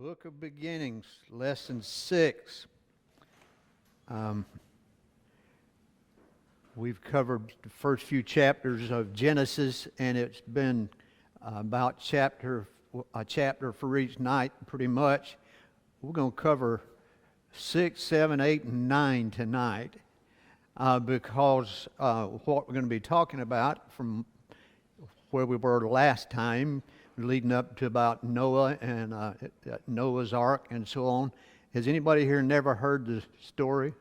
Book of Beginnings, Lesson 6. We've covered the first few chapters of Genesis, and it's been about a chapter for each night, pretty much. We're going to cover 6, 7, 8, and 9 tonight because what we're going to be talking about from where we were last time, leading up to about Noah and Noah's Ark and so on. Has anybody here never heard the story?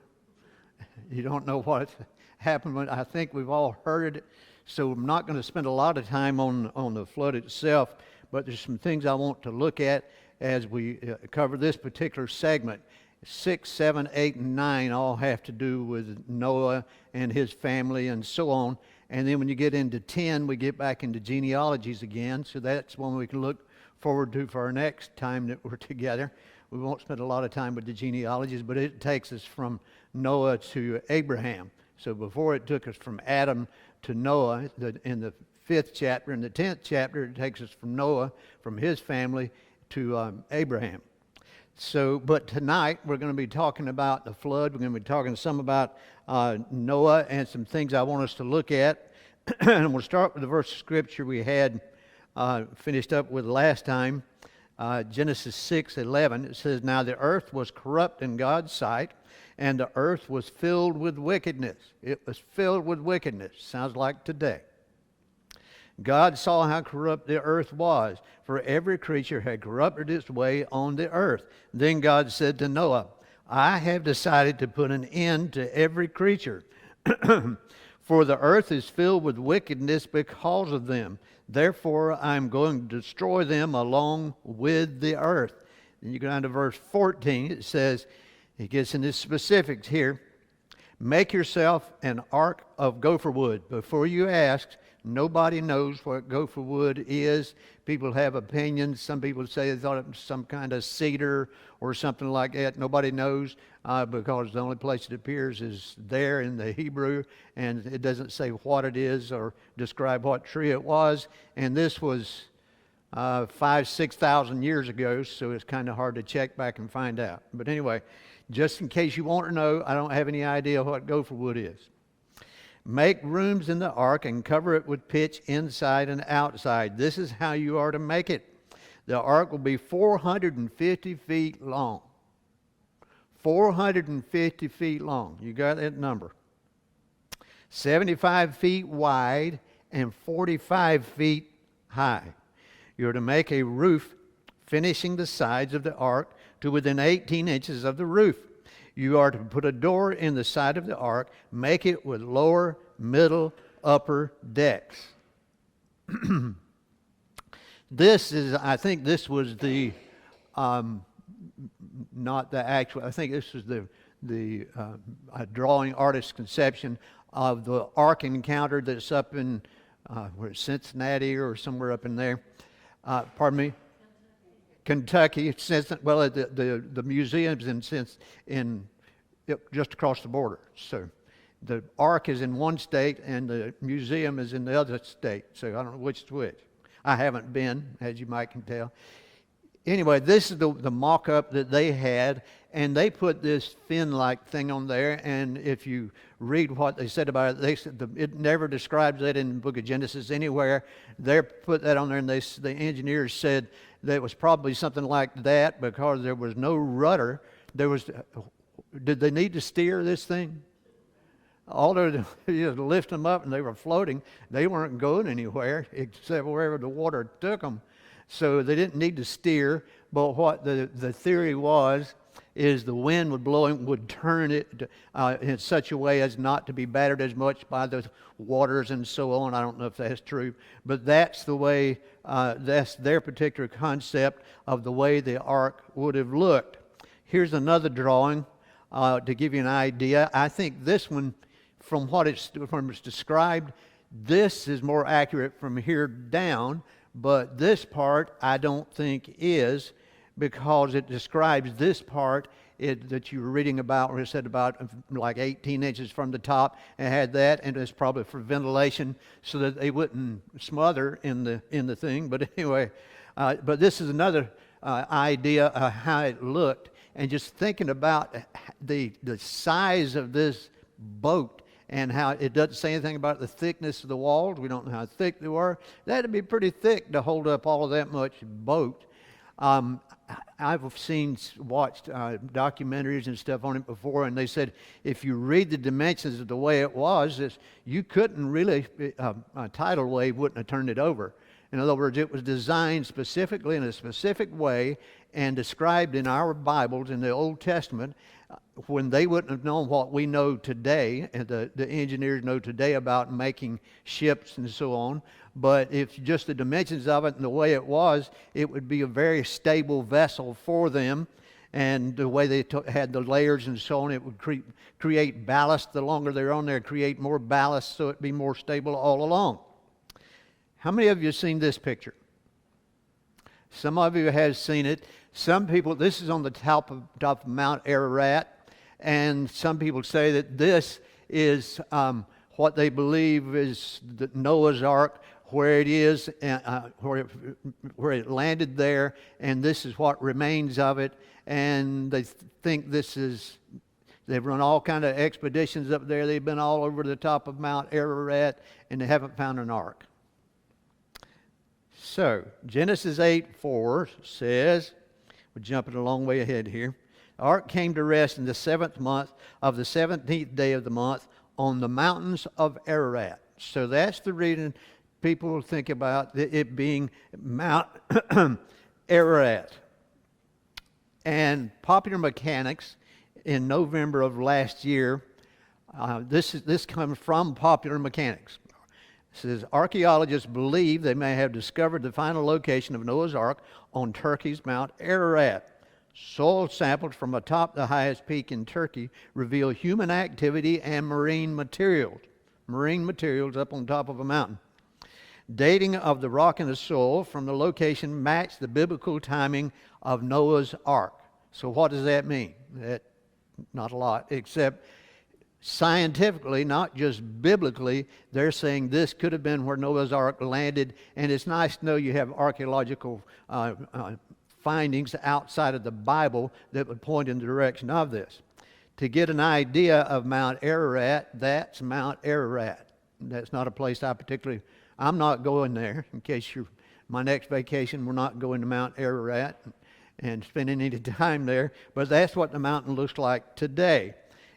You don't know what happened? I think we've all heard it, so I'm not going to spend a lot of time on the flood itself, but there's some things I want to look at as we cover this particular segment. 6, 7, 8, and 9 all have to do with Noah and his family and so on. And then when you get into 10, we get back into genealogies again. So that's one we can look forward to for our next time that we're together. We won't spend a lot of time with the genealogies, but it takes us from Noah to Abraham. So before it took us from Adam to Noah, in the 5th chapter, in the 10th chapter, it takes us from Noah, from his family, to Abraham. So, but tonight we're going to be talking about the flood. We're going to be talking some about Noah and some things I want us to look at. And we'll start with the verse of Scripture we had finished up with last time, Genesis 6:11. It says, "Now the earth was corrupt in God's sight, and the earth was filled with wickedness." It was filled with wickedness. Sounds like today. God saw how corrupt the earth was, for every creature had corrupted its way on the earth. Then God said to Noah, "I have decided to put an end to every creature, for the earth is filled with wickedness because of them. Therefore I am going to destroy them along with the earth." Then you go down to verse 14. It says, he gets into specifics here. "Make yourself an ark of gopher wood." Before you ask, nobody knows what gopher wood is. People have opinions. Some people say they thought it was some kind of cedar or something like that. Nobody knows because the only place it appears is there in the Hebrew, and it doesn't say what it is or describe what tree it was. And this was 5,000-6,000 years ago, so it's kind of hard to check back and find out. But anyway, just in case you want to know, I don't have any idea what gopher wood is. "Make rooms in the ark and cover it with pitch inside and outside. This is how you are to make it. The ark will be 450 feet long." 450 feet long. You got that number. 75 feet wide and 45 feet high. You're to make a roof finishing the sides of the ark to within 18 inches of the roof. You are to put a door in the side of the ark. Make it with lower, middle, upper decks. This is, I think this was the, not the actual, I think this was the drawing artist's conception of the ark encounter that's up in, where Cincinnati or somewhere up in there. Pardon me? Kentucky. Well, the museum's in just across the border. So the ark is in one state and the museum is in the other state. So I don't know which is which. I haven't been, as you might can tell. Anyway, this is the mock-up that they had, and they put this fin-like thing on there, and if you read what they said about it, they said it never describes that in the book of Genesis anywhere. They put that on there, and the engineers said that it was probably something like that because there was no rudder. Did they need to steer this thing? All they did was lift them up, and they were floating. They weren't going anywhere except wherever the water took them. So they didn't need to steer, but what the theory is the wind would blow and would turn it in such a way as not to be battered as much by the waters and so on. I don't know if that's true, but that's the way, that's their particular concept of the way the ark would have looked. Here's another drawing to give you an idea. I think this one, from what it's described, this is more accurate from here down. But this part I don't think is, because it describes this part that you were reading about, where it said about like 18 inches from the top, and had that, and it's probably for ventilation so that they wouldn't smother in the thing. But anyway, but this is another idea of how it looked, and just thinking about the size of this boat and how it doesn't say anything about the thickness of the walls. We don't know how thick they were. That'd be pretty thick to hold up all of that much boat. I've watched documentaries and stuff on it before, and they said if you read the dimensions of the way it was, you couldn't really, a tidal wave wouldn't have turned it over. In other words, it was designed specifically in a specific way and described in our Bibles in the Old Testament when they wouldn't have known what we know today, and the engineers know today about making ships and so on. But if just the dimensions of it and the way it was, it would be a very stable vessel for them. And the way they had the layers and so on, it would create ballast. The longer they're on there, create more ballast so it'd be more stable all along. How many of you have seen this picture? Some of you have seen it. Some people, this is on the top of Mount Ararat. And some people say that this is what they believe is the Noah's Ark, where it is, where it landed there, and this is what remains of it. And they think they've run all kind of expeditions up there. They've been all over the top of Mount Ararat, and they haven't found an ark. So, Genesis 8:4 says, we're jumping a long way ahead here. The ark came to rest in the 7th month of the 17th day of the month on the mountains of Ararat. So that's the reason people think about it being Mount Ararat. And Popular Mechanics in November of last year, this comes from Popular Mechanics. It says, archaeologists believe they may have discovered the final location of Noah's Ark on Turkey's Mount Ararat. Soil samples from atop the highest peak in Turkey reveal human activity and marine materials up on top of a mountain. Dating of the rock and the soil from the location matched the biblical timing of Noah's Ark. So what does that mean? Not a lot, except scientifically, not just biblically, they're saying this could have been where Noah's Ark landed, and it's nice to know you have archaeological findings outside of the Bible that would point in the direction of this. To get an idea of Mount Ararat, that's Mount Ararat. That's not a place I'm not going there. In case my next vacation, we're not going to Mount Ararat and spending any time there, but that's what the mountain looks like today.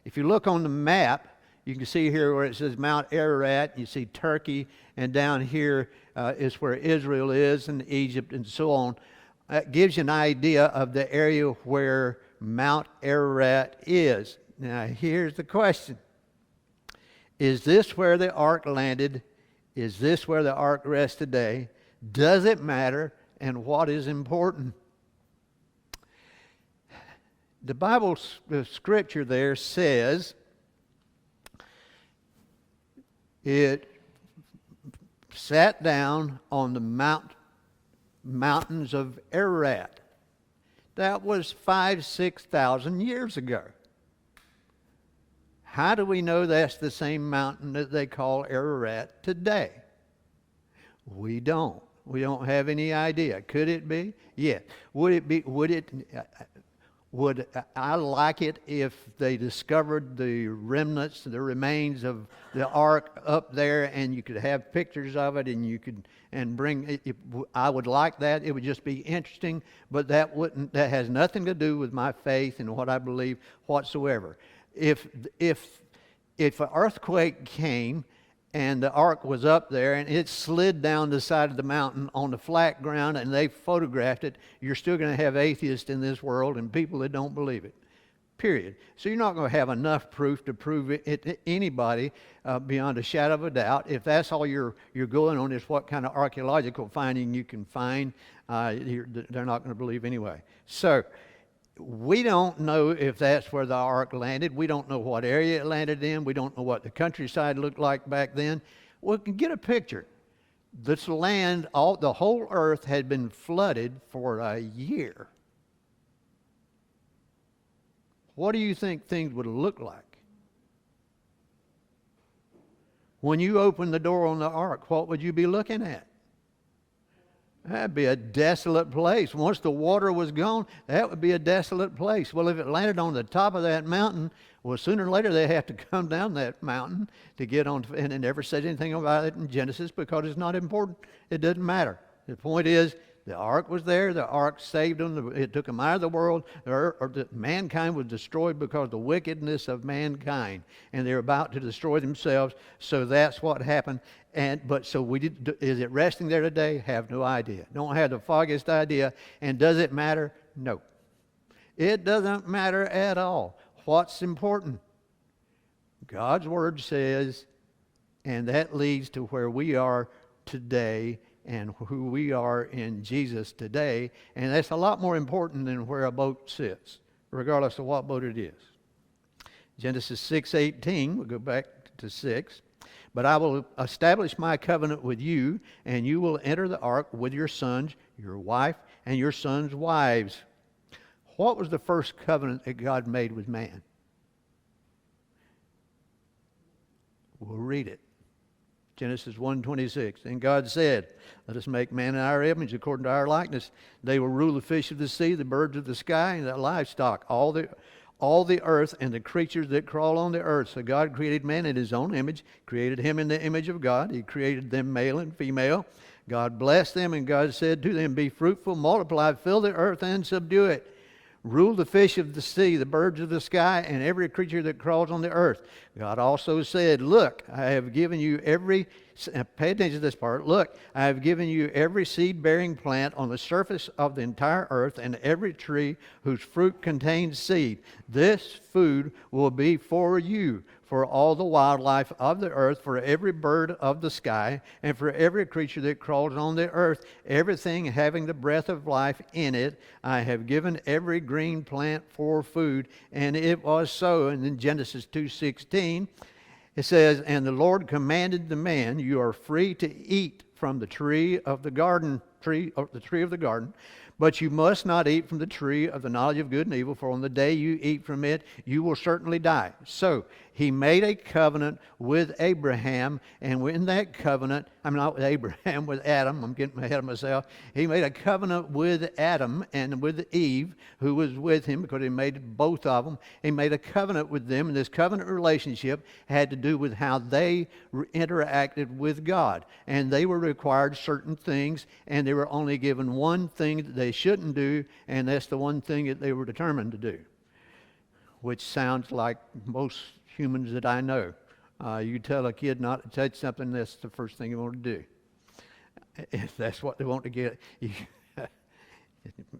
If you look on the map, you can see here where it says Mount Ararat, you see Turkey, and down here is where Israel is, and Egypt, and so on. That gives you an idea of the area where Mount Ararat is. Now, here's the question. Is this where the ark landed? Is this where the ark rests today? Does it matter? And what is important? The Bible, the scripture there says it sat down on the mountains of Ararat. That was 6,000 years ago. How do we know that's the same mountain that they call Ararat today? We don't. We don't have any idea. Could it be? Yes. Would I like it if they discovered the remnants, the remains of the ark up there, and you could have pictures of it, and bring it? I would like that. It would just be interesting, but that has nothing to do with my faith and what I believe whatsoever. If an earthquake came and the ark was up there and it slid down the side of the mountain on the flat ground and they photographed it, you're still going to have atheists in this world and people that don't believe it. Period. So you're not going to have enough proof to prove it to anybody beyond a shadow of a doubt. If that's all you're going on is what kind of archaeological finding you can find, they're not going to believe anyway. So we don't know if that's where the ark landed. We don't know what area it landed in. We don't know what the countryside looked like back then. We can get a picture. This land, the whole earth had been flooded for a year. What do you think things would look like? When you open the door on the ark, what would you be looking at? That'd be a desolate place. Once the water was gone, that would be a desolate place. Well, if it landed on the top of that mountain, well, sooner or later they have to come down that mountain to get on. And it never says anything about it in Genesis because it's not important. It doesn't matter. The point is, the ark was there. The ark saved them. It took them out of the world. Mankind was destroyed because of the wickedness of mankind, and they're about to destroy themselves. So that's what happened. Is it resting there today? Have no idea. Don't have the foggiest idea. And does it matter? No. It doesn't matter at all. What's important? God's Word says, and that leads to where we are today and who we are in Jesus today. And that's a lot more important than where a boat sits, regardless of what boat it is. Genesis 6:18, we'll go back to 6. But I will establish my covenant with you, and you will enter the ark with your sons, your wife, and your sons' wives. What was the first covenant that God made with man? We'll read it. Genesis 1:26. And God said, let us make man in our image according to our likeness. They will rule the fish of the sea, the birds of the sky, and the livestock, all the earth, and the creatures that crawl on the earth. So God created man in his own image, created him in the image of God. He created them male and female. God blessed them, and God said to them, be fruitful, multiply, fill the earth, and subdue it. Rule the fish of the sea, the birds of the sky, and every creature that crawls on the earth. God also said, look, I have given you every, pay attention to this part, look, I have given you every seed-bearing plant on the surface of the entire earth, and every tree whose fruit contains seed. This food will be for you, for all the wildlife of the earth, for every bird of the sky, and for every creature that crawls on the earth, everything having the breath of life in it. I have given every green plant for food. And it was so. And in Genesis 2:16, it says, and the Lord commanded the man, you are free to eat from the tree of the garden, but you must not eat from the tree of the knowledge of good and evil, for on the day you eat from it, you will certainly die. So he made a covenant with Abraham, and in that covenant, I'm not with Abraham, with Adam, I'm getting ahead of myself. He made a covenant with Adam and with Eve, who was with him, because he made both of them. He made a covenant with them, and this covenant relationship had to do with how they interacted with God. And they were required certain things, and they were only given one thing that they shouldn't do, and that's the one thing that they were determined to do, which sounds like most humans that I know. You tell a kid not to touch something, that's the first thing you want to do. If that's what they want to get,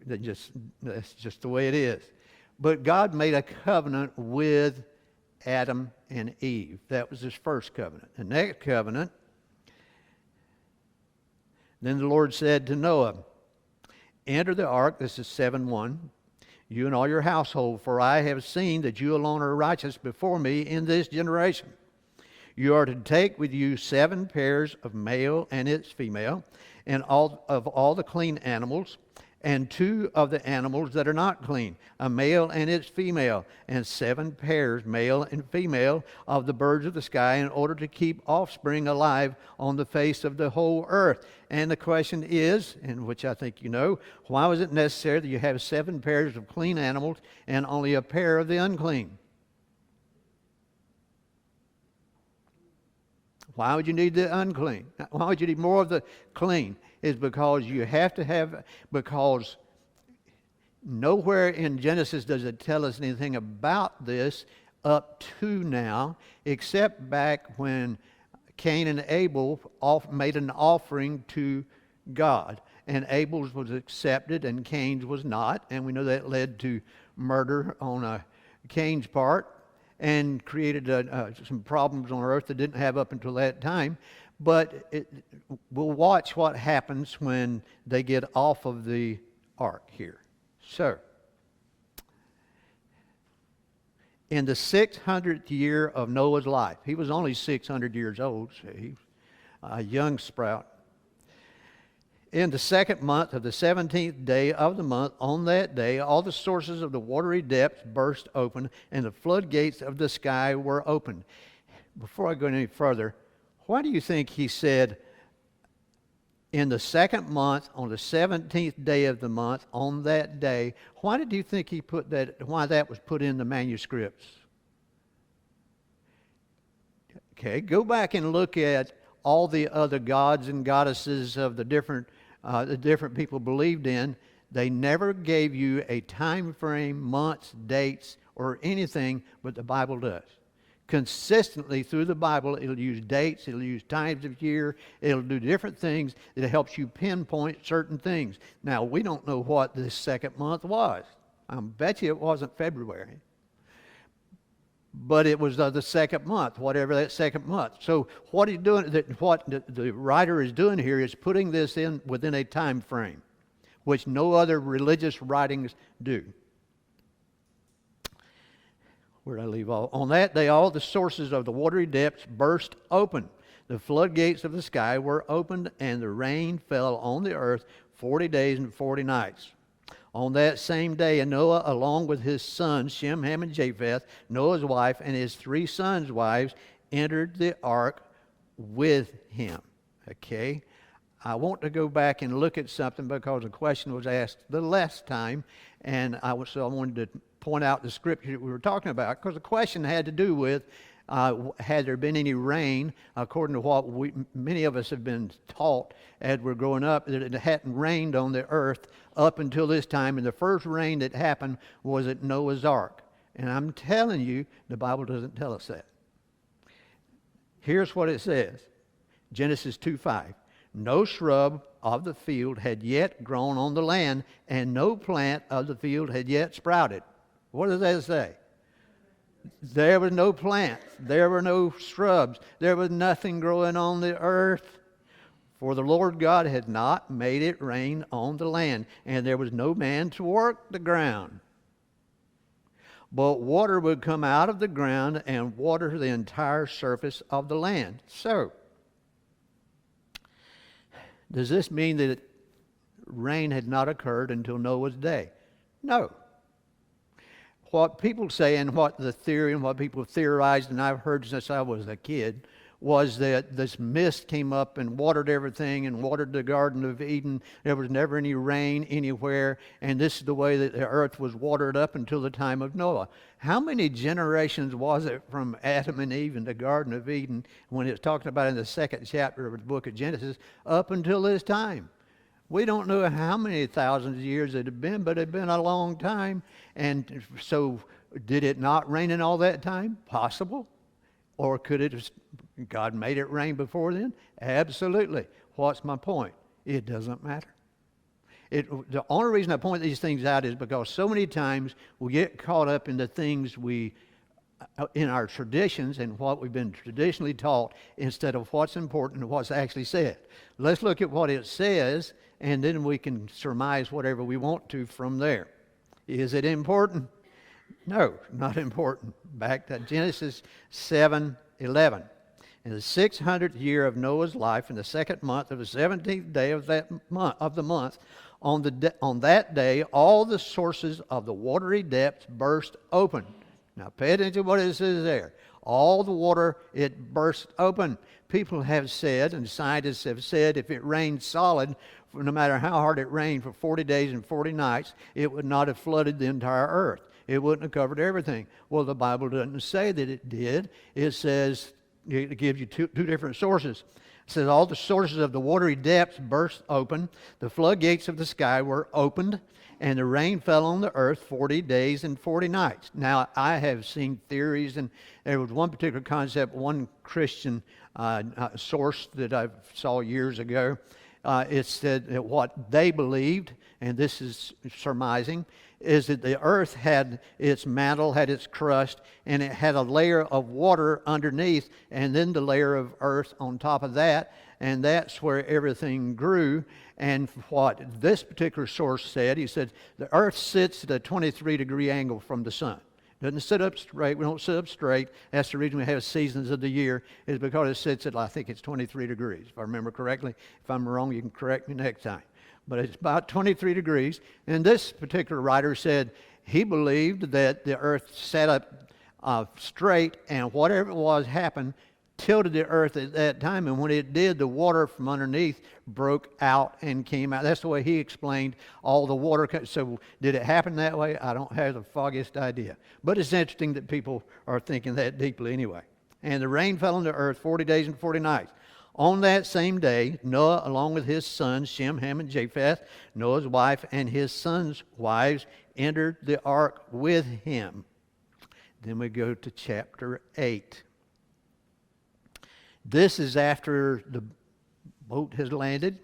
that's just the way it is. But God made a covenant with Adam and Eve. That was his first covenant. The next covenant, then the Lord said to Noah, enter the ark, this is 7:1, you and all your household, for I have seen that you alone are righteous before me in this generation. You are to take with you 7 pairs of male and its female, and all the clean animals, and 2 of the animals that are not clean, a male and its female, and 7 pairs, male and female, of the birds of the sky, in order to keep offspring alive on the face of the whole earth. And the question is, and which I think you know, why was it necessary that you have 7 pairs of clean animals and only a pair of the unclean? Why would you need the unclean? Why would you need more of the clean? Is because you have to have, because nowhere in Genesis does it tell us anything about this up to now, except back when Cain and Abel made an offering to God. And Abel's was accepted and Cain's was not. And we know that led to murder on Cain's part and created some problems on earth that didn't have up until that time. But we'll watch what happens when they get off of the ark here. So, in the 600th year of Noah's life, he was only 600 years old, so he was a young sprout. In the 2nd month of the 17th day of the month, on that day, all the sources of the watery depths burst open, and the floodgates of the sky were opened. Before I go any further, why do you think he said, in the second month, on the 17th day of the month, on that day. Why did you think he put that, why that was put in the manuscripts? Okay, go back and look at all the other gods and goddesses of the different people believed in. They never gave you a time frame, months, dates, or anything, but the Bible does. Consistently through the Bible, it'll use dates, it'll use times of year, it'll do different things that helps you pinpoint certain things. Now, we don't know what this second month was. I bet you it wasn't February. But it was the second month, whatever that second month. So what he's doing, what the writer is doing here is putting this in within a time frame, which no other religious writings do. Where did I leave off? On that day, all the sources of the watery depths burst open. The floodgates of the sky were opened, and the rain fell on the earth 40 days and 40 nights. On that same day, Noah, along with his sons, Shem, Ham, and Japheth, Noah's wife, and his 3 sons' wives, entered the ark with him. Okay? I want to go back and look at something because a question was asked the last time, and so I wanted to point out the scripture that we were talking about, because the question had to do with had there been any rain, according to what many of us have been taught as we're growing up, that it hadn't rained on the earth up until this time, and the first rain that happened was at Noah's Ark. And I'm telling you, the Bible doesn't tell us that. Here's what it says, Genesis 2:5. No shrub of the field had yet grown on the land, and no plant of the field had yet sprouted. What does that say? There was no plants. There were no shrubs. There was nothing growing on the earth. For the Lord God had not made it rain on the land, and there was no man to work the ground. But water would come out of the ground and water the entire surface of the land. So, does this mean that rain had not occurred until Noah's day? No. What people say, and what the theory and what people theorized, and I've heard since I was a kid, was that this mist came up and watered everything and watered the Garden of Eden. There was never any rain anywhere, and this is the way that the earth was watered up until the time of Noah. How many generations was it from Adam and Eve in the Garden of Eden, when it's talking about in the 2nd chapter of the book of Genesis, up until this time? We don't know how many thousands of years it had been, but it had been a long time. And so did it not rain in all that time? Possible. Or could it have, God made it rain before then? Absolutely. What's my point? It doesn't matter. The only reason I point these things out is because so many times we get caught up in the things in our traditions and what we've been traditionally taught instead of what's important and what's actually said. Let's look at what it says, and then we can surmise whatever we want to from there. Is it important? No, not important. Back to Genesis 7:11. In the 600th year of Noah's life, in the 2nd month of the 17th day of the month, on that day, all the sources of the watery depths burst open. Now, pay attention to what it says there. All the water, it burst open. People have said, and scientists have said, if it rained solid, no matter how hard it rained for 40 days and 40 nights, it would not have flooded the entire earth. It wouldn't have covered everything. Well, the Bible doesn't say that it did. It says, it gives you two different sources. It says, all the sources of the watery depths burst open. The floodgates of the sky were opened, and the rain fell on the earth 40 days and 40 nights. Now, I have seen theories, and there was one particular concept, one Christian source that I saw years ago. It said that what they believed, and this is surmising, is that the earth had its mantle, had its crust, and it had a layer of water underneath, and then the layer of earth on top of that, and that's where everything grew. And what this particular source said, he said, the earth sits at a 23-degree angle from the sun. Doesn't sit up straight. We don't sit up straight. That's the reason we have seasons of the year, is because it sits at, I think it's 23 degrees, if I remember correctly. If I'm wrong, you can correct me next time. But it's about 23 degrees. And this particular writer said he believed that the earth sat up straight, and whatever it was happened tilted the earth at that time, and when it did, the water from underneath broke out and came out. That's the way he explained all the water. So did it happen that way? I don't have the foggiest idea. But it's interesting that people are thinking that deeply anyway. And the rain fell on the earth 40 days and 40 nights. On that same day, Noah, along with his sons, Shem, Ham, and Japheth, Noah's wife, and his sons' wives, entered the ark with him. Then we go to chapter 8. This is after the boat has landed,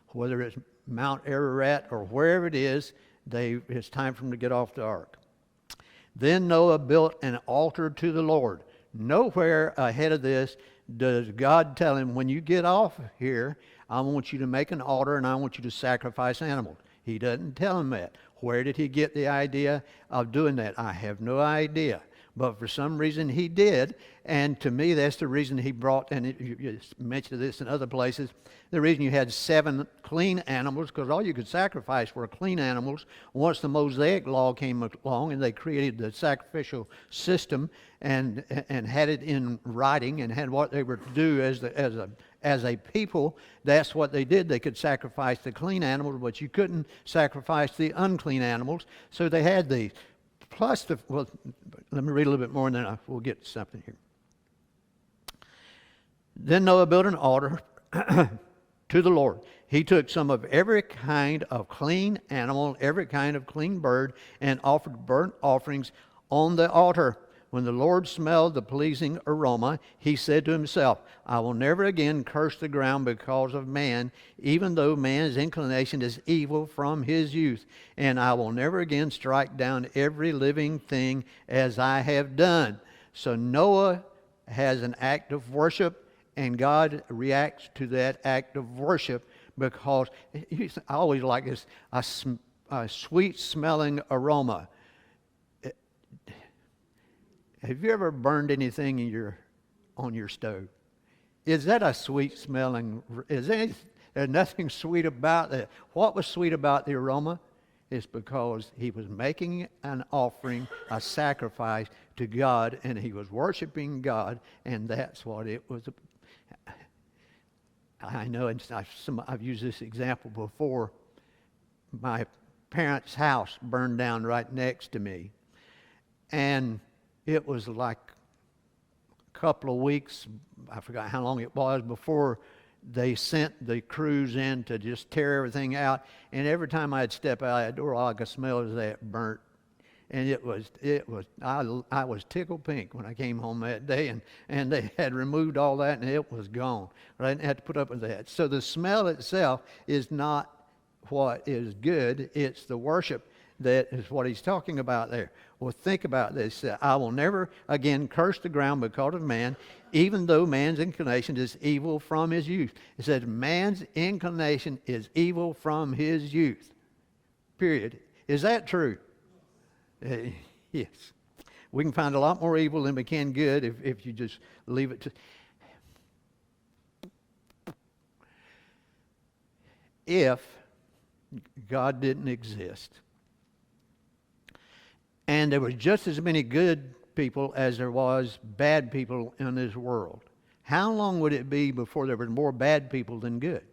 whether it's Mount Ararat or wherever it is, it's time for them to get off the ark. Then Noah built an altar to the Lord. Nowhere ahead of this does God tell him, when you get off here, I want you to make an altar and I want you to sacrifice animals. He doesn't tell him that. Where did he get the idea of doing that? I have no idea. But for some reason he did, and to me that's the reason he brought, and you mentioned this in other places, the reason you had 7 clean animals, because all you could sacrifice were clean animals. Once the Mosaic Law came along and they created the sacrificial system and had it in writing and had what they were to do as a people, that's what they did. They could sacrifice the clean animals, but you couldn't sacrifice the unclean animals, so they had these. Plus, let me read a little bit more and then we'll get to something here. Then Noah built an altar to the Lord. He took some of every kind of clean animal, every kind of clean bird, and offered burnt offerings on the altar. When the Lord smelled the pleasing aroma, he said to himself, I will never again curse the ground because of man, even though man's inclination is evil from his youth. And I will never again strike down every living thing as I have done. So Noah has an act of worship, and God reacts to that act of worship because I always like this, a sweet-smelling aroma. Have you ever burned anything on your stove? Is that a sweet smelling? There's nothing sweet about that. What was sweet about the aroma? It's because he was making an offering, a sacrifice to God, and he was worshiping God, and that's what it was. I know, and I've used this example before. My parents' house burned down right next to me, and it was like a couple of weeks, I forgot how long it was, before they sent the crews in to just tear everything out. And every time I'd step out that door, all I could smell was that burnt. And I was tickled pink when I came home that day, and they had removed all that and it was gone. But I didn't have to put up with that. So the smell itself is not what is good, it's the worship that is what he's talking about there. Well, think about this. I will never again curse the ground because of man, even though man's inclination is evil from his youth. It says man's inclination is evil from his youth. Period. Is that true? Yes. We can find a lot more evil than we can good if you just leave it to... If God didn't exist, and there was just as many good people as there was bad people in this world, how long would it be before there were more bad people than good?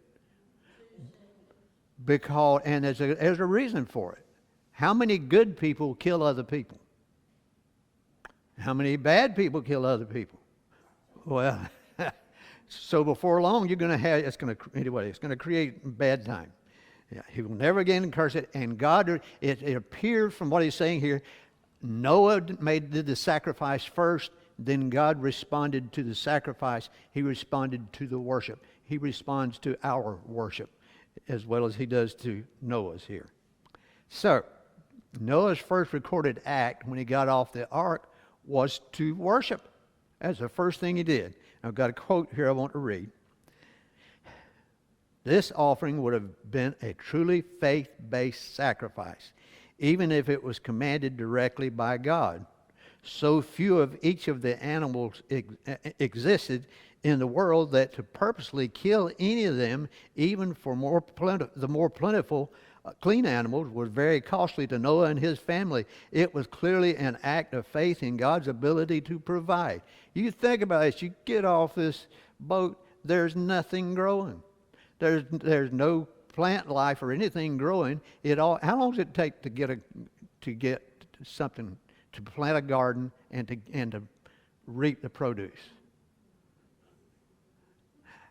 And there's a reason for it. How many good people kill other people? How many bad people kill other people? Well, so before long it's going to create bad time. Yeah, he will never again curse it. And God, it appears from what he's saying here, Noah did the sacrifice first, then God responded to the sacrifice. He responded to the worship. He responds to our worship as well as he does to Noah's here. So, Noah's first recorded act when he got off the ark was to worship. That's the first thing he did. I've got a quote here I want to read. This offering would have been a truly faith-based sacrifice, even if it was commanded directly by God. So few of each of the animals existed, in the world that to purposely kill any of them, even for the more plentiful clean animals, was very costly to Noah and his family. It was clearly an act of faith in God's ability to provide. You think about it, you get off this boat, there's nothing growing. There's no plant life or anything growing. How long does it take to get something, to plant a garden and to reap the produce?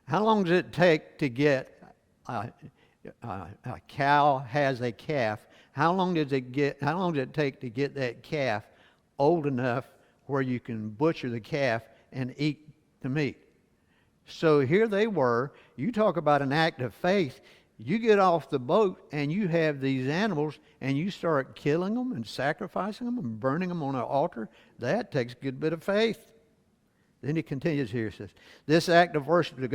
How long does it take to get a cow has a calf? How long does it take to get that calf old enough where you can butcher the calf and eat the meat? So here they were. You talk about an act of faith. You get off the boat and you have these animals and you start killing them and sacrificing them and burning them on an altar. That takes a good bit of faith. Then he continues here, he says, this act of worship to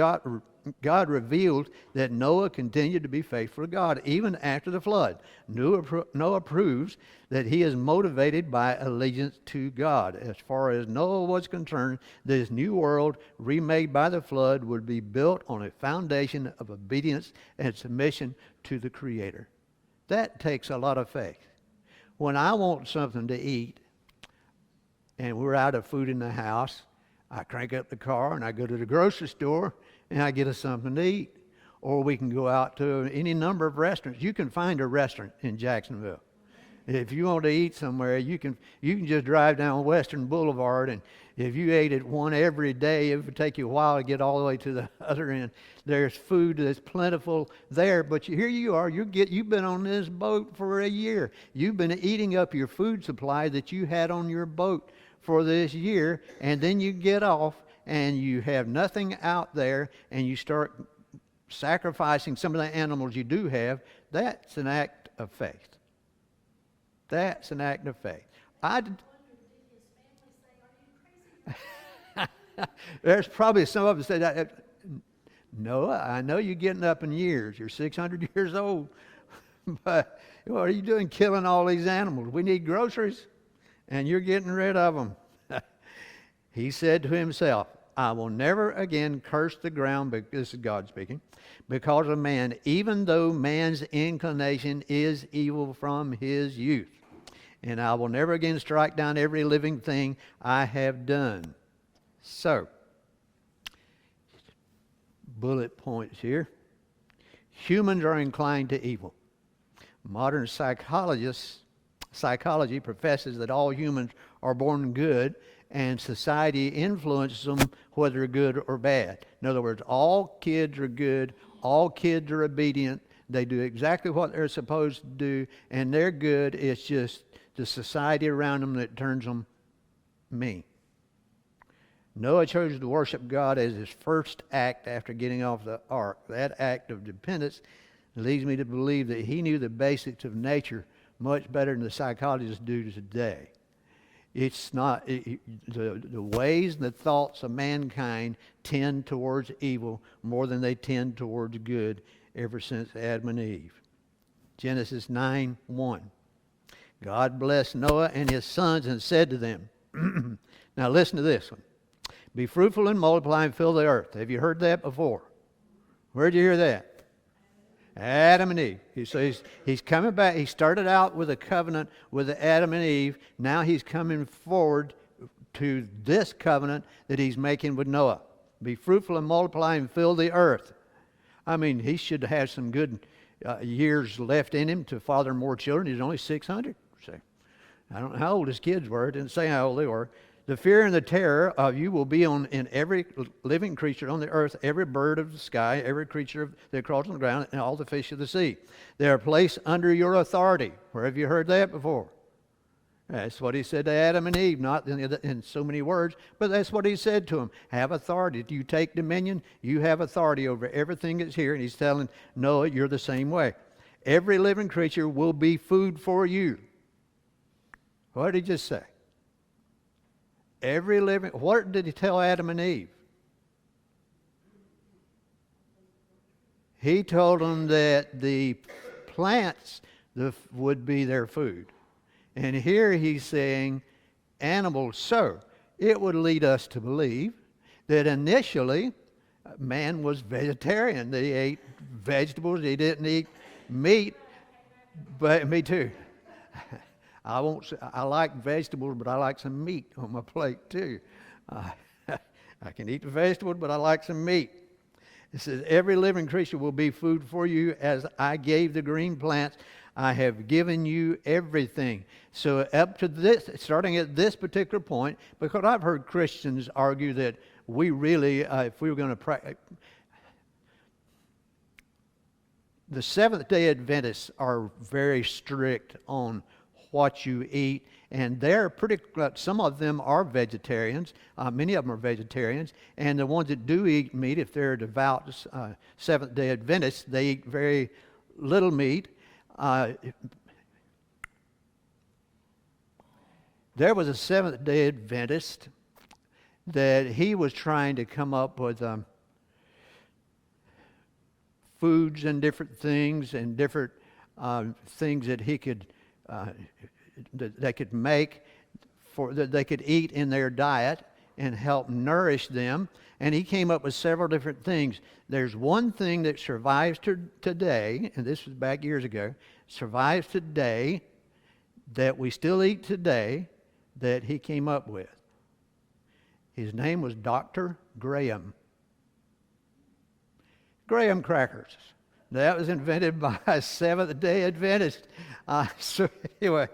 God revealed that Noah continued to be faithful to God even after the flood. Noah proves that he is motivated by allegiance to God. As far as Noah was concerned, this new world remade by the flood would be built on a foundation of obedience and submission to the Creator. That takes a lot of faith. When I want something to eat and we're out of food in the house, I crank up the car and I go to the grocery store and I get us something to eat. Or we can go out to any number of restaurants. You can find a restaurant in Jacksonville. If you want to eat somewhere, you can just drive down Western Boulevard, and if you ate at one every day, it would take you a while to get all the way to the other end. There's food that's plentiful there, but here you are. You've been on this boat for a year. You've been eating up your food supply that you had on your boat for this year, and then you get off and you have nothing out there and you start sacrificing some of the animals you do have. That's an act of faith. That's an act of faith. There's probably some of us say that. Noah, I know you're getting up in years. You're 600 years old. But what are you doing killing all these animals? We need groceries. And you're getting rid of them. He said to himself, I will never again curse the ground, this is God speaking, because of man, even though man's inclination is evil from his youth. And I will never again strike down every living thing I have done. So, bullet points here. Humans are inclined to evil. Modern psychology professes that all humans are born good, and society influences them whether good or bad. In other words, all kids are good, all kids are obedient, they do exactly what they're supposed to do, and they're good. It's just the society around them that turns them mean. Noah chose to worship God as his first act after getting off the ark. That act of dependence leads me to believe that he knew the basics of nature much better than the psychologists do today. It's not, the ways and the thoughts of mankind tend towards evil more than they tend towards good ever since Adam and Eve. Genesis 9:1. God blessed Noah and his sons and said to them, now listen to this one. Be fruitful and multiply and fill the earth. Have you heard that before? Where'd you hear that? Adam and Eve. He's coming back. He started out with a covenant with Adam and Eve. Now he's coming forward to this covenant that he's making with Noah. Be fruitful and multiply and fill the earth. I mean, he should have some good years left in him to father more children. He's only 600. So, I don't know how old his kids were. It didn't say how old they were. The fear and the terror of you will be in every living creature on the earth, every bird of the sky, every creature that crawls on the ground, and all the fish of the sea. They are placed under your authority. Where have you heard that before? That's what he said to Adam and Eve, not in so many words, but that's what he said to them. Have authority. Do you take dominion? You have authority over everything that's here. And he's telling Noah, you're the same way. Every living creature will be food for you. What did he just say? What did he tell Adam and Eve? He told them that the plants would be their food. And here he's saying animals. So it would lead us to believe that initially man was vegetarian. They ate vegetables. They didn't eat meat. But me too. I like vegetables, but I like some meat on my plate too. I can eat the vegetables, but I like some meat. It says, every living creature will be food for you. As I gave the green plants, I have given you everything. So up to this, starting at this particular point, because I've heard Christians argue that we really, if we were going to practice, the Seventh-day Adventists are very strict on what you eat, and they're pretty, some of them are vegetarians, many of them are vegetarians, and the ones that do eat meat, if they're devout Seventh-day Adventists, they eat very little meat. There was a Seventh-day Adventist that he was trying to come up with foods and different things and different things that he could that they could make for that they could eat in their diet and help nourish them. And he came up with several different things. There's one thing that survives today, and this was back years ago, survives today that we still eat today that he came up with. His name was Dr. Graham. Graham crackers. That was invented by a Seventh-day Adventist. So anyway,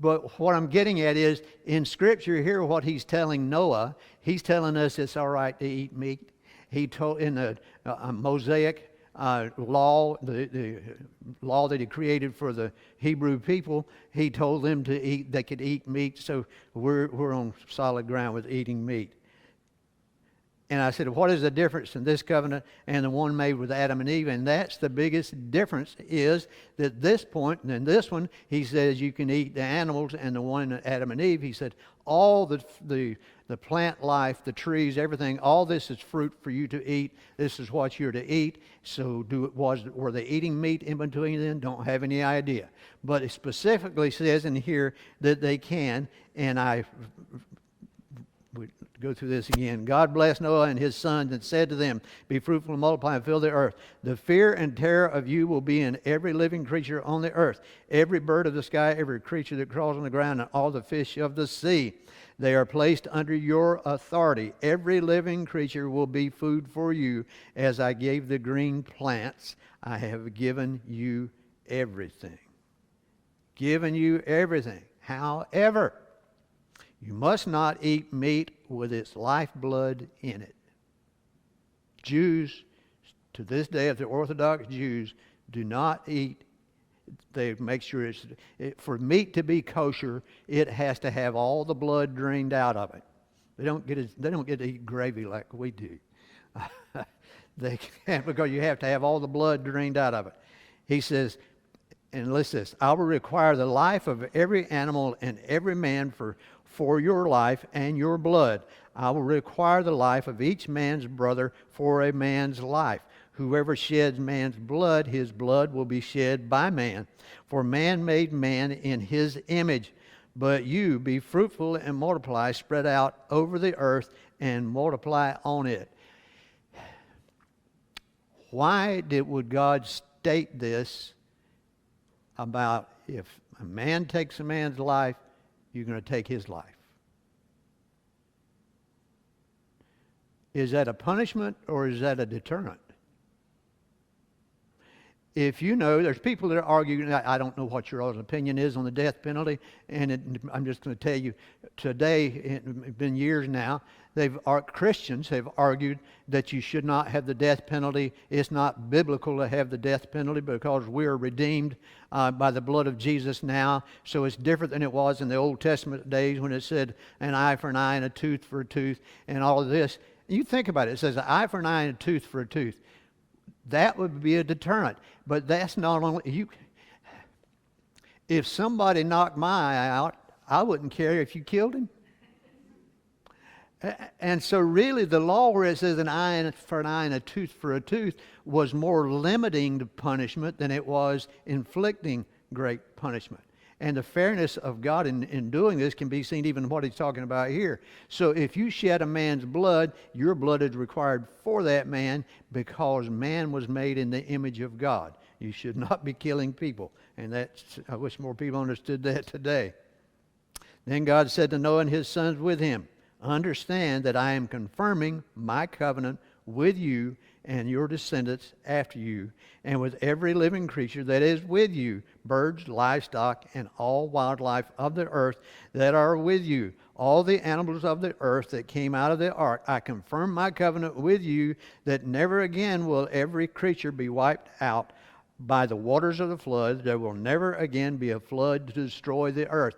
but what I'm getting at is, in Scripture, hear what he's telling Noah. He's telling us it's all right to eat meat. He told in the Mosaic law, the law that he created for the Hebrew people, he told them to eat. They could eat meat. So we're on solid ground with eating meat. And I said, what is the difference in this covenant and the one made with Adam and Eve? And that's the biggest difference, is that this point, and in this one, he says you can eat the animals, and the one in Adam and Eve, he said, all the plant life, the trees, everything, all this is fruit for you to eat. This is what you're to eat. So were they eating meat in between then? Don't have any idea. But it specifically says in here that they can, and we go through this again. God blessed Noah and his sons and said to them, be fruitful and multiply and fill the earth. The fear and terror of you will be in every living creature on the earth, every bird of the sky, every creature that crawls on the ground, and all the fish of the sea. They are placed under your authority. Every living creature will be food for you. As I gave the green plants, I have given you everything. Given you everything. However, you must not eat meat with its lifeblood in it. Jews, to this day, if they're Orthodox Jews, do not eat. They make sure for meat to be kosher, it has to have all the blood drained out of it. They don't get to eat gravy like we do. They can't, because you have to have all the blood drained out of it. He says, and listen to this, I will require the life of every animal and every man for your life and your blood. I will require the life of each man's brother for a man's life. Whoever sheds man's blood, his blood will be shed by man. For man made man in his image. But you be fruitful and multiply, spread out over the earth and multiply on it. Why would God state this about if a man takes a man's life, you're going to take his life? Is that a punishment or is that a deterrent? If you know, there's people that are arguing, I don't know what your all's opinion is on the death penalty, and I'm just going to tell you, today, it's been years now, Christians have argued that you should not have the death penalty. It's not biblical to have the death penalty because we are redeemed by the blood of Jesus now. So it's different than it was in the Old Testament days when it said an eye for an eye and a tooth for a tooth and all of this. You think about it. It says an eye for an eye and a tooth for a tooth. That would be a deterrent. But that's not only you. If somebody knocked my eye out, I wouldn't care if you killed him. And so really the law where it says an eye for an eye and a tooth for a tooth was more limiting the punishment than it was inflicting great punishment. And the fairness of God in doing this can be seen even in what he's talking about here. So if you shed a man's blood, your blood is required for that man because man was made in the image of God. You should not be killing people. And I wish more people understood that today. Then God said to Noah and his sons with him, understand that I am confirming my covenant with you and your descendants after you, and with every living creature that is with you, birds, livestock, and all wildlife of the earth that are with you, all the animals of the earth that came out of the ark. I confirm my covenant with you that never again will every creature be wiped out by the waters of the flood. There will never again be a flood to destroy the earth.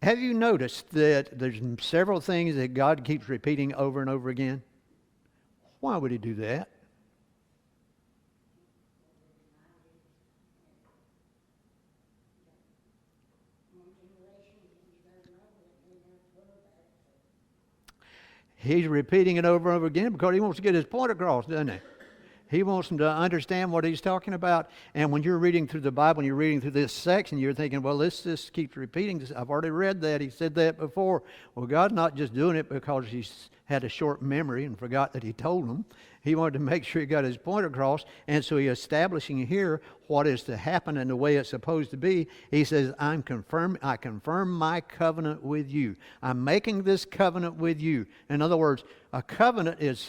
Have you noticed that there's several things that God keeps repeating over and over again? Why would he do that? He's repeating it over and over again because he wants to get his point across, doesn't he? He wants them to understand what he's talking about. And when you're reading through the Bible and you're reading through this section, you're thinking, well, this just keeps repeating this. I've already read that. He said that before. Well, God's not just doing it because he's had a short memory and forgot that he told them. He wanted to make sure he got his point across. And so he's establishing here what is to happen and the way it's supposed to be. He says, I confirm my covenant with you. I'm making this covenant with you. In other words, a covenant is...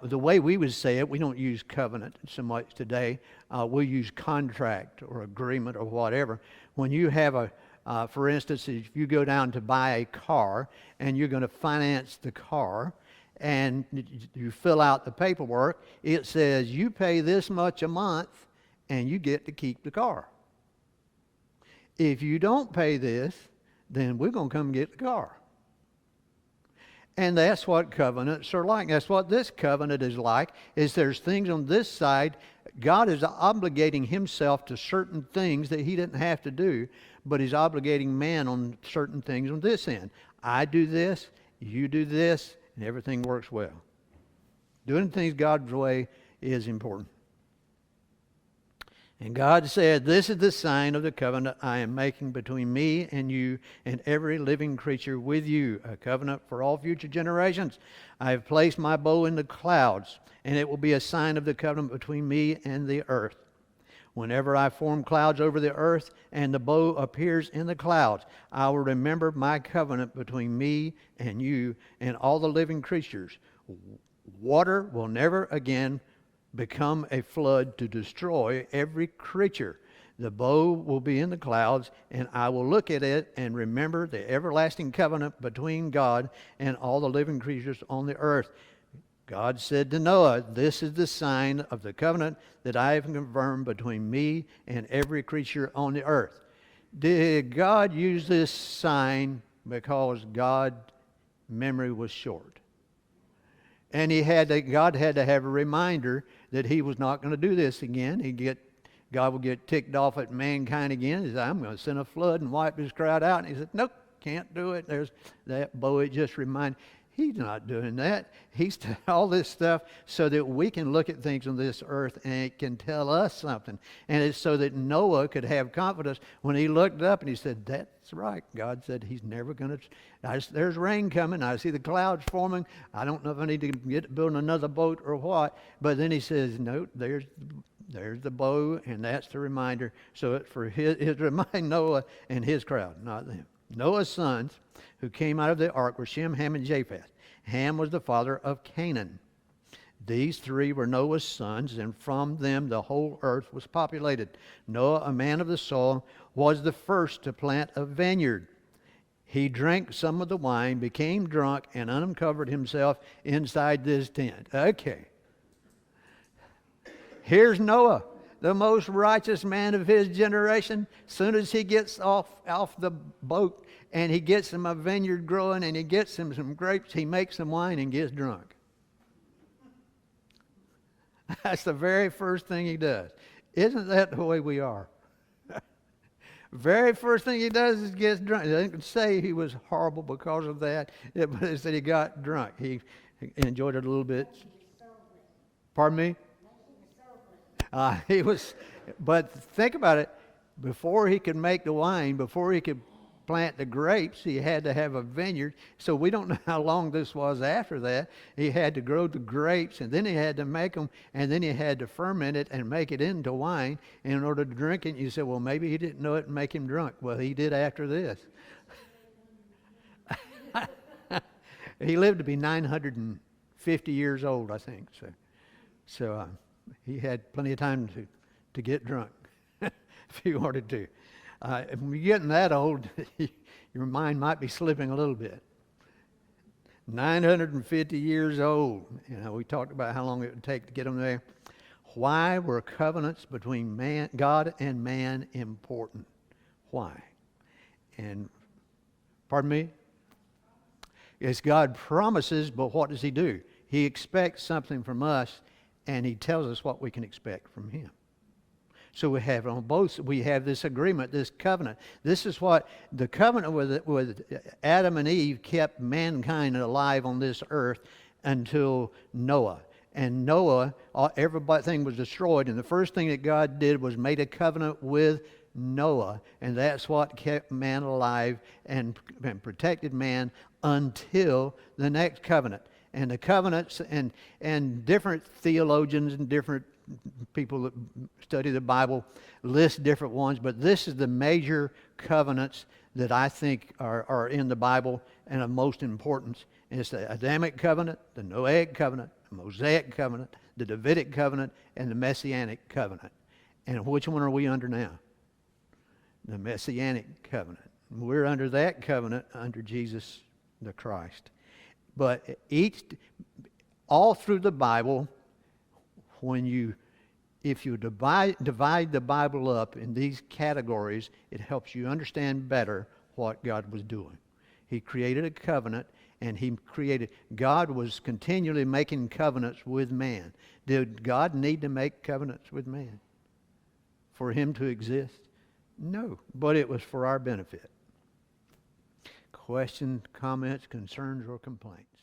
the way we would say it, we don't use covenant so much today. We use contract or agreement or whatever. When you have for instance, if you go down to buy a car and you're going to finance the car and you fill out the paperwork, it says you pay this much a month and you get to keep the car. If you don't pay this, then we're going to come get the car. And that's what covenants are like. That's what this covenant is like, is there's things on this side. God is obligating himself to certain things that he didn't have to do, but he's obligating man on certain things on this end. I do this, you do this, and everything works well. Doing things God's way is important. And God said, this is the sign of the covenant I am making between me and you and every living creature with you, a covenant for all future generations. I have placed my bow in the clouds, and it will be a sign of the covenant between me and the earth. Whenever I form clouds over the earth and the bow appears in the clouds, I will remember my covenant between me and you and all the living creatures. Water will never again become a flood to destroy every creature. The bow will be in the clouds, and I will look at it and remember the everlasting covenant between God and all the living creatures on the earth. God said to Noah, this is the sign of the covenant that I have confirmed between me and every creature on the earth. Did God use this sign because God's memory was short? And God had to have a reminder that he was not going to do this again. God would get ticked off at mankind again. He said, I'm going to send a flood and wipe this crowd out. And he said, nope, can't do it. There's that bow. It just reminded. He's not doing that. He's done all this stuff so that we can look at things on this earth and it can tell us something. And it's so that Noah could have confidence when he looked up and he said, that's right. God said he's never going to. There's rain coming. I see the clouds forming. I don't know if I need to get building another boat or what. But then he says, no, there's the bow, and that's the reminder. So it's for his to remind Noah and his crowd, not them. Noah's sons who came out of the ark were Shem, Ham, and Japheth. Ham was the father of Canaan. These three were Noah's sons, and from them the whole earth was populated. Noah, a man of the soil, was the first to plant a vineyard. He drank some of the wine, became drunk, and uncovered himself inside this tent. Okay. Here's Noah, the most righteous man of his generation. Soon as he gets off the boat and he gets him a vineyard growing and he gets him some grapes, he makes some wine and gets drunk. That's the very first thing he does. Isn't that the way we are? Very first thing he does is gets drunk. They didn't say he was horrible because of that, but they said he got drunk. He enjoyed it a little bit. Pardon me? He was, but think about it. before he could make the wine, before he could plant the grapes, he had to have a vineyard. So we don't know how long this was after that. He had to grow the grapes, and then he had to make them, and then he had to ferment it and make it into wine in order to drink it. You said, well, maybe he didn't know it and make him drunk. Well, he did after this. He lived to be 950 years old, I think. So he had plenty of time to get drunk if he wanted to. If you're getting that old, your mind might be slipping a little bit. 950 years old. We talked about how long it would take to get them there. Why were covenants between God and man important? Why? And, pardon me? Yes, God promises, but what does he do? He expects something from us, and he tells us what we can expect from him. So we have on both, we have this agreement, this covenant. This is what the covenant with Adam and Eve kept mankind alive on this earth until Noah. And Noah, everything was destroyed, and the first thing that God did was made a covenant with Noah, and that's what kept man alive and protected man until the next covenant. And the covenants and different theologians and different people that study the Bible list different ones, but this is the major covenants that I think are in the Bible and of most importance. And it's the Adamic covenant, the Noahic covenant, the Mosaic covenant, the Davidic covenant, and the Messianic covenant. And which one are we under now? The Messianic covenant. We're under that covenant under Jesus the Christ. But all through the Bible, if you divide the Bible up in these categories, it helps you understand better what God was doing. He created a covenant, and God was continually making covenants with man. Did God need to make covenants with man for him to exist? No, but it was for our benefit. Questions, comments, concerns, or complaints?